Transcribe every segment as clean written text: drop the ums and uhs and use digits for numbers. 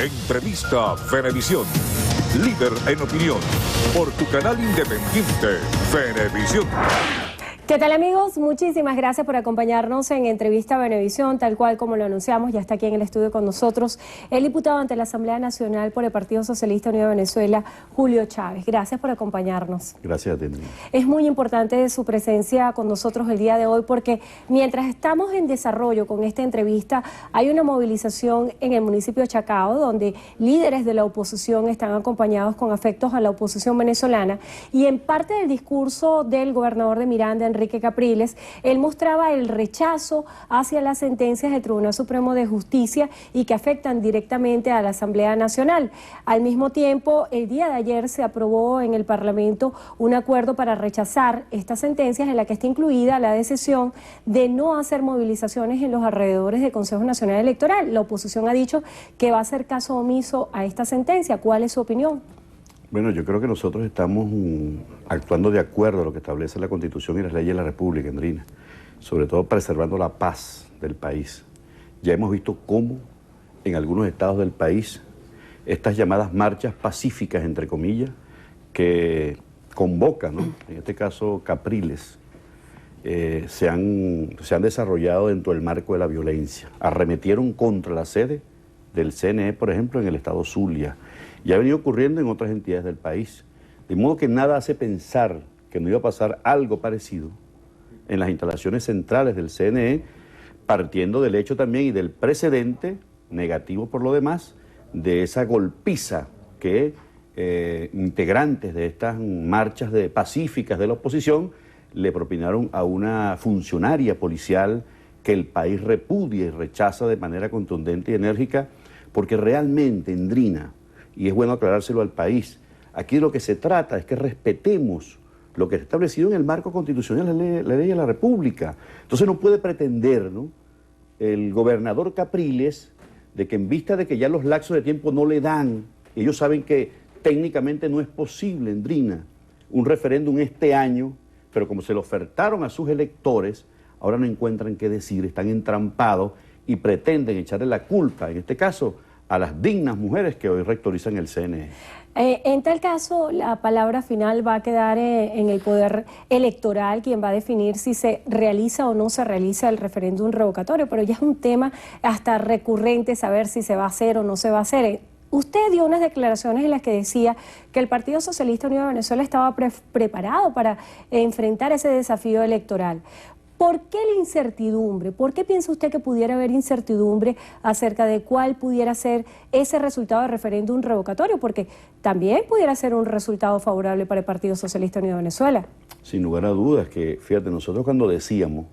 Entrevista Venevisión. Líder en opinión. Por tu canal independiente, Venevisión. ¿Qué tal, amigos? Muchísimas gracias por acompañarnos en Entrevista Venevisión, tal cual como lo anunciamos. Ya está aquí en el estudio con nosotros el diputado ante la Asamblea Nacional por el Partido Socialista Unido de Venezuela, Julio Chávez. Gracias por acompañarnos. Gracias a ti. Es muy importante su presencia con nosotros el día de hoy porque mientras estamos en desarrollo con esta entrevista, hay una movilización en el municipio de Chacao donde líderes de la oposición están acompañados con afectos a la oposición venezolana, y en parte del discurso del gobernador de Miranda, Enrique Capriles, él mostraba el rechazo hacia las sentencias del Tribunal Supremo de Justicia y que afectan directamente a la Asamblea Nacional. Al mismo tiempo, el día de ayer se aprobó en el Parlamento un acuerdo para rechazar estas sentencias, en la que está incluida la decisión de no hacer movilizaciones en los alrededores del Consejo Nacional Electoral. La oposición ha dicho que va a hacer caso omiso a esta sentencia. ¿Cuál es su opinión? Bueno, yo creo que nosotros estamos actuando de acuerdo a lo que establece la Constitución y las leyes de la República, Andrina, sobre todo preservando la paz del país. Ya hemos visto cómo en algunos estados del país estas llamadas marchas pacíficas, entre comillas, que convocan, ¿no?, en este caso Capriles, se han desarrollado dentro del marco de la violencia. Arremetieron contra la sede del CNE, por ejemplo, en el estado Zulia. Y ha venido ocurriendo en otras entidades del país. De modo que nada hace pensar que no iba a pasar algo parecido en las instalaciones centrales del CNE, partiendo del hecho también y del precedente, negativo por lo demás, de esa golpiza que integrantes de estas marchas pacíficas de la oposición le propinaron a una funcionaria policial que el país repudia y rechaza de manera contundente y enérgica, porque realmente, Andrina, y es bueno aclarárselo al país, aquí de lo que se trata es que respetemos lo que está establecido en el marco constitucional, la ley de la República. Entonces no puede pretender, ¿no?, el gobernador Capriles, de que en vista de que ya los lapsos de tiempo no le dan, ellos saben que técnicamente no es posible, Andrina, un referéndum este año, pero como se lo ofertaron a sus electores, ahora no encuentran qué decir, están entrampados y pretenden echarle la culpa, en este caso, a las dignas mujeres que hoy rectorizan el CNE. En tal caso, la palabra final va a quedar en el Poder Electoral, quien va a definir si se realiza o no se realiza el referéndum revocatorio, pero ya es un tema hasta recurrente saber si se va a hacer o no se va a hacer. Usted dio unas declaraciones en las que decía que el Partido Socialista Unido de Venezuela estaba preparado para enfrentar ese desafío electoral. ¿Por qué la incertidumbre? ¿Por qué piensa usted que pudiera haber incertidumbre acerca de cuál pudiera ser ese resultado de referéndum revocatorio? Porque también pudiera ser un resultado favorable para el Partido Socialista Unido de Venezuela. Sin lugar a dudas, que fíjate, nosotros cuando decíamos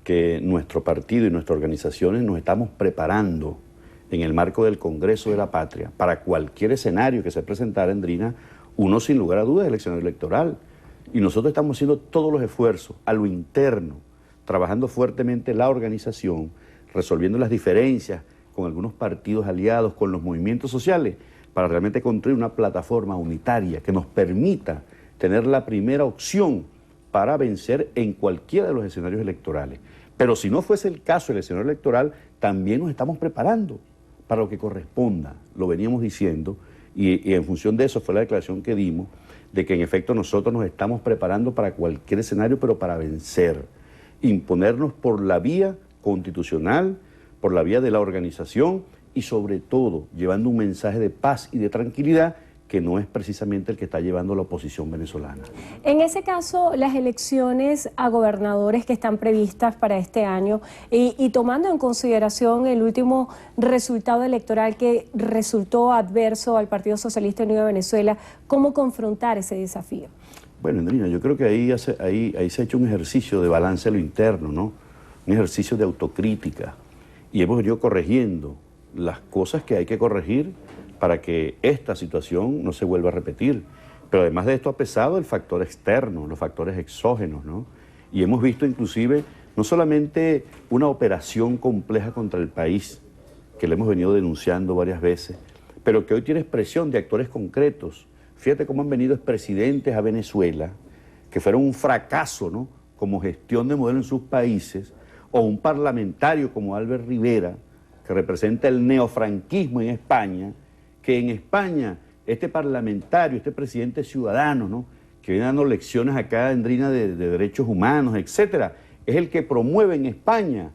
que nuestro partido y nuestras organizaciones nos estamos preparando en el marco del Congreso de la Patria para cualquier escenario que se presentara, Andrina, uno sin lugar a dudas es el escenario electoral. Y nosotros estamos haciendo todos los esfuerzos a lo interno, trabajando fuertemente la organización, resolviendo las diferencias con algunos partidos aliados, con los movimientos sociales, para realmente construir una plataforma unitaria que nos permita tener la primera opción para vencer en cualquiera de los escenarios electorales. Pero si no fuese el caso del escenario electoral, también nos estamos preparando para lo que corresponda, lo veníamos diciendo, y en función de eso fue la declaración que dimos, de que en efecto nosotros nos estamos preparando para cualquier escenario, pero para vencer, imponernos por la vía constitucional, por la vía de la organización y sobre todo llevando un mensaje de paz y de tranquilidad que no es precisamente el que está llevando la oposición venezolana. En ese caso, las elecciones a gobernadores que están previstas para este año y tomando en consideración el último resultado electoral que resultó adverso al Partido Socialista Unido de Venezuela, ¿cómo confrontar ese desafío? Bueno, Andrina, yo creo que ahí se ha hecho un ejercicio de balance a lo interno, ¿no? Un ejercicio de autocrítica, y hemos venido corrigiendo las cosas que hay que corregir para que esta situación no se vuelva a repetir. Pero además de esto ha pesado el factor externo, los factores exógenos, ¿no? Y hemos visto inclusive no solamente una operación compleja contra el país, que le hemos venido denunciando varias veces, pero que hoy tiene expresión de actores concretos. Fíjate cómo han venido expresidentes a Venezuela, que fueron un fracaso, ¿no?, como gestión de modelo en sus países, o un parlamentario como Albert Rivera, que representa el neofranquismo en España, que en España este parlamentario, este presidente ciudadano, ¿no?, que viene dando lecciones acá, Endrina, de derechos humanos, etcétera, es el que promueve en España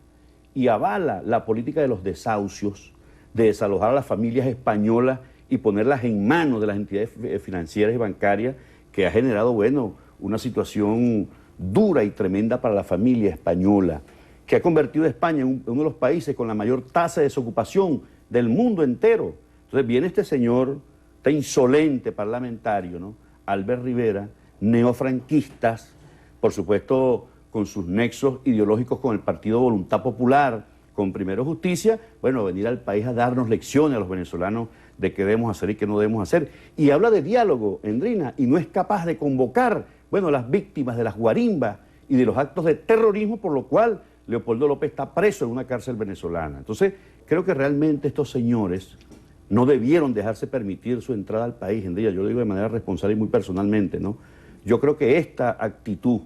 y avala la política de los desahucios, de desalojar a las familias españolas y ponerlas en manos de las entidades financieras y bancarias, que ha generado, bueno, una situación dura y tremenda para la familia española, que ha convertido a España en uno de los países con la mayor tasa de desocupación del mundo entero. Entonces viene este señor, este insolente parlamentario, ¿no?, Albert Rivera, neofranquistas, por supuesto con sus nexos ideológicos con el Partido Voluntad Popular, con Primero Justicia, bueno, venir al país a darnos lecciones a los venezolanos de qué debemos hacer y qué no debemos hacer. Y habla de diálogo, Endrina, y no es capaz de convocar, bueno, a las víctimas de las guarimbas y de los actos de terrorismo, por lo cual Leopoldo López está preso en una cárcel venezolana. Entonces, creo que realmente estos señores no debieron dejarse permitir su entrada al país, Endrina. Yo lo digo de manera responsable y muy personalmente, ¿no? Yo creo que esta actitud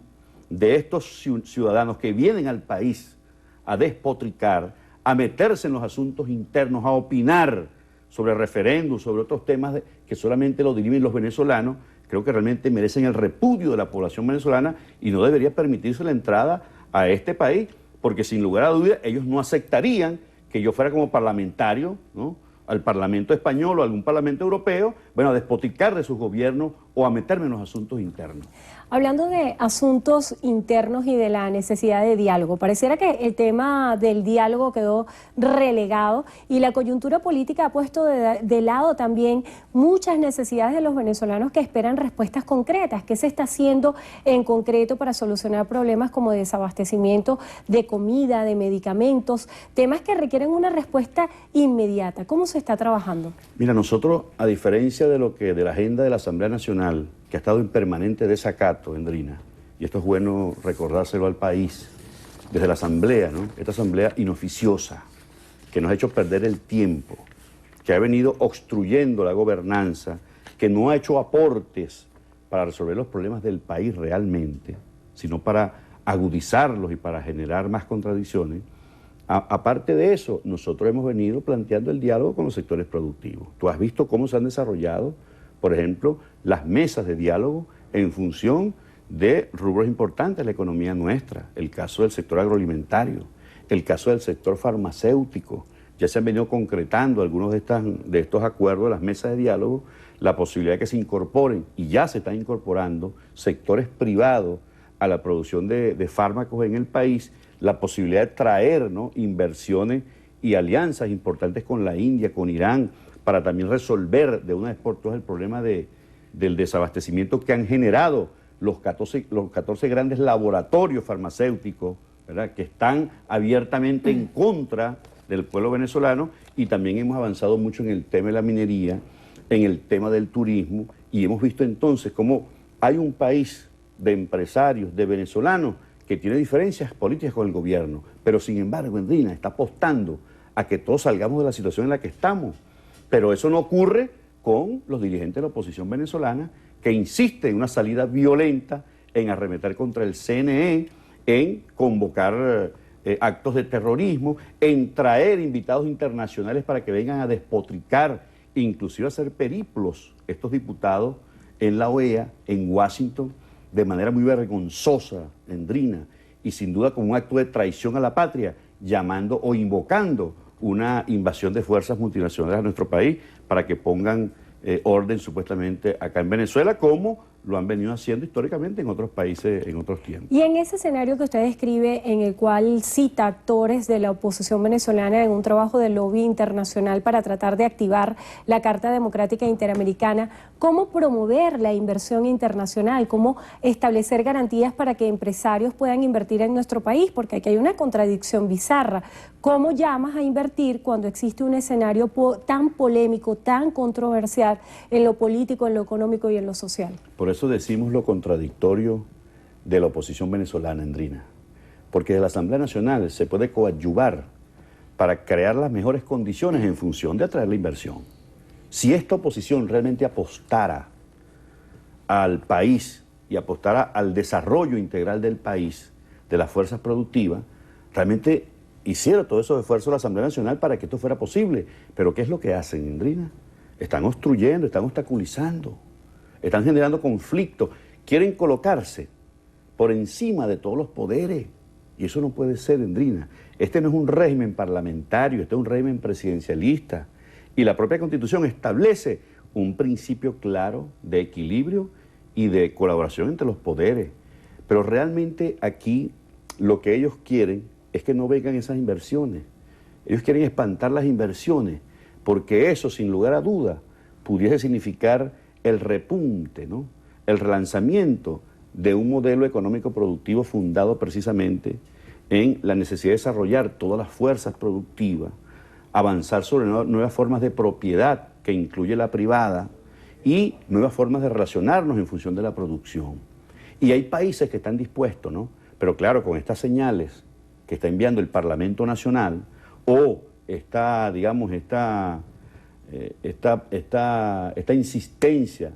de estos ciudadanos que vienen al país a despotricar, a meterse en los asuntos internos, a opinar sobre referéndum, sobre otros temas que solamente lo dirimen los venezolanos, creo que realmente merecen el repudio de la población venezolana y no debería permitirse la entrada a este país, porque sin lugar a dudas ellos no aceptarían que yo fuera como parlamentario, ¿no?, al Parlamento español o a algún Parlamento europeo, bueno, a despotricar de sus gobiernos o a meterme en los asuntos internos. Hablando de asuntos internos y de la necesidad de diálogo, pareciera que el tema del diálogo quedó relegado y la coyuntura política ha puesto de lado también muchas necesidades de los venezolanos que esperan respuestas concretas. ¿Qué se está haciendo en concreto para solucionar problemas como desabastecimiento de comida, de medicamentos, temas que requieren una respuesta inmediata? ¿Cómo se está trabajando? Mira, nosotros, a diferencia de la agenda de la Asamblea Nacional, que ha estado en permanente desacato, Endrina, y esto es bueno recordárselo al país, desde la Asamblea, ¿no?, esta Asamblea inoficiosa, que nos ha hecho perder el tiempo, que ha venido obstruyendo la gobernanza, que no ha hecho aportes para resolver los problemas del país realmente, sino para agudizarlos y para generar más contradicciones. Aparte de eso, nosotros hemos venido planteando el diálogo con los sectores productivos. Tú has visto cómo se han desarrollado, por ejemplo, las mesas de diálogo en función de rubros importantes de la economía nuestra, el caso del sector agroalimentario, el caso del sector farmacéutico. Ya se han venido concretando algunos de estos acuerdos de las mesas de diálogo, la posibilidad de que se incorporen, y ya se están incorporando, sectores privados a la producción de fármacos en el país, la posibilidad de traer, ¿no?, inversiones y alianzas importantes con la India, con Irán, para también resolver de una vez por todas el problema del desabastecimiento que han generado los 14 grandes laboratorios farmacéuticos, ¿verdad?, que están abiertamente en contra del pueblo venezolano, y también hemos avanzado mucho en el tema de la minería, en el tema del turismo, y hemos visto entonces cómo hay un país de empresarios, de venezolanos, que tiene diferencias políticas con el gobierno, pero sin embargo, Endrina, está apostando a que todos salgamos de la situación en la que estamos. Pero eso no ocurre con los dirigentes de la oposición venezolana, que insisten en una salida violenta, en arremeter contra el CNE, en convocar actos de terrorismo, en traer invitados internacionales para que vengan a despotricar, inclusive a hacer periplos estos diputados en la OEA, en Washington, de manera muy vergonzosa, Endrina, y sin duda como un acto de traición a la patria, llamando o invocando una invasión de fuerzas multinacionales a nuestro país para que pongan orden supuestamente acá en Venezuela, como lo han venido haciendo históricamente en otros países en otros tiempos. Y en ese escenario que usted describe, en el cual cita actores de la oposición venezolana en un trabajo de lobby internacional para tratar de activar la Carta Democrática Interamericana, ¿cómo promover la inversión internacional? ¿Cómo establecer garantías para que empresarios puedan invertir en nuestro país? Porque aquí hay una contradicción bizarra. ¿Cómo llamas a invertir cuando existe un escenario tan polémico, tan controversial en lo político, en lo económico y en lo social? Por eso decimos lo contradictorio de la oposición venezolana, Endrina, porque de la Asamblea Nacional se puede coadyuvar para crear las mejores condiciones en función de atraer la inversión. Si esta oposición realmente apostara al país y apostara al desarrollo integral del país, de las fuerzas productivas, realmente hiciera todos esos esfuerzos de la Asamblea Nacional para que esto fuera posible. Pero ¿qué es lo que hacen, Indrina? Están obstruyendo, están obstaculizando, están generando conflictos, quieren colocarse por encima de todos los poderes. Y eso no puede ser, Indrina. Este no es un régimen parlamentario, este es un régimen presidencialista. Y la propia Constitución establece un principio claro de equilibrio y de colaboración entre los poderes. Pero realmente aquí lo que ellos quieren es que no vengan esas inversiones. Ellos quieren espantar las inversiones, porque eso, sin lugar a duda, pudiese significar el repunte, ¿no? El relanzamiento de un modelo económico productivo fundado precisamente en la necesidad de desarrollar todas las fuerzas productivas, avanzar sobre nuevas formas de propiedad que incluye la privada y nuevas formas de relacionarnos en función de la producción. Y hay países que están dispuestos, ¿no? Pero claro, con estas señales que está enviando el Parlamento Nacional o esta insistencia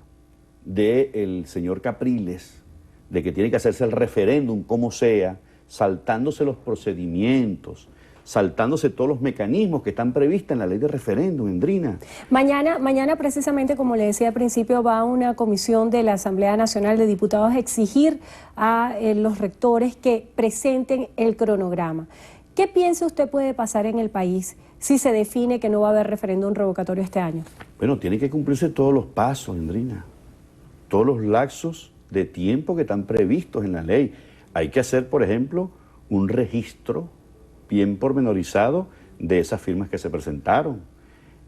del señor Capriles de que tiene que hacerse el referéndum como sea, saltándose los procedimientos, saltándose todos los mecanismos que están previstos en la ley de referéndum, Indrina. Mañana precisamente, como le decía al principio, va una comisión de la Asamblea Nacional de Diputados a exigir a los rectores que presenten el cronograma. ¿Qué piensa usted puede pasar en el país si se define que no va a haber referéndum revocatorio este año? Bueno, tienen que cumplirse todos los pasos, Indrina, todos los lapsos de tiempo que están previstos en la ley. Hay que hacer, por ejemplo, un registro bien pormenorizado de esas firmas que se presentaron.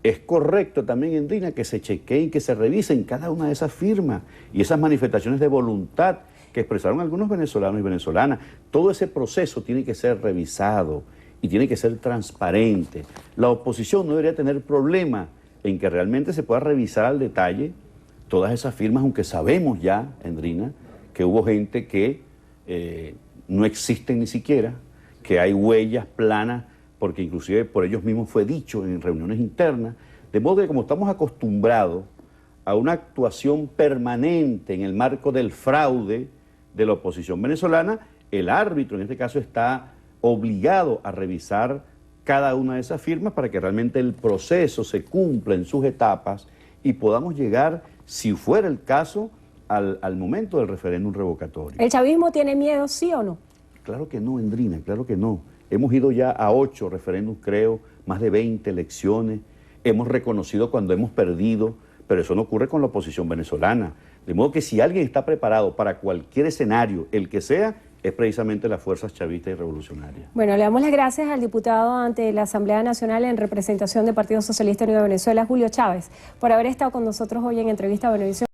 Es correcto también, Indrina, que se chequeen, que se revisen cada una de esas firmas y esas manifestaciones de voluntad que expresaron algunos venezolanos y venezolanas. Todo ese proceso tiene que ser revisado y tiene que ser transparente. La oposición no debería tener problema en que realmente se pueda revisar al detalle todas esas firmas, aunque sabemos ya, Indrina, que hubo gente que no existen ni siquiera, que hay huellas planas, porque inclusive por ellos mismos fue dicho en reuniones internas, de modo que como estamos acostumbrados a una actuación permanente en el marco del fraude de la oposición venezolana, el árbitro en este caso está obligado a revisar cada una de esas firmas para que realmente el proceso se cumpla en sus etapas y podamos llegar, si fuera el caso, al momento del referéndum revocatorio. ¿El chavismo tiene miedo, sí o no? Claro que no, Indrina, claro que no. Hemos ido ya a 8 referéndums, creo, más de 20 elecciones. Hemos reconocido cuando hemos perdido, pero eso no ocurre con la oposición venezolana. De modo que si alguien está preparado para cualquier escenario, el que sea, es precisamente las fuerzas chavistas y revolucionarias. Bueno, le damos las gracias al diputado ante la Asamblea Nacional en representación del Partido Socialista Unido de Venezuela, Julio Chávez, por haber estado con nosotros hoy en Entrevista a Venevisión.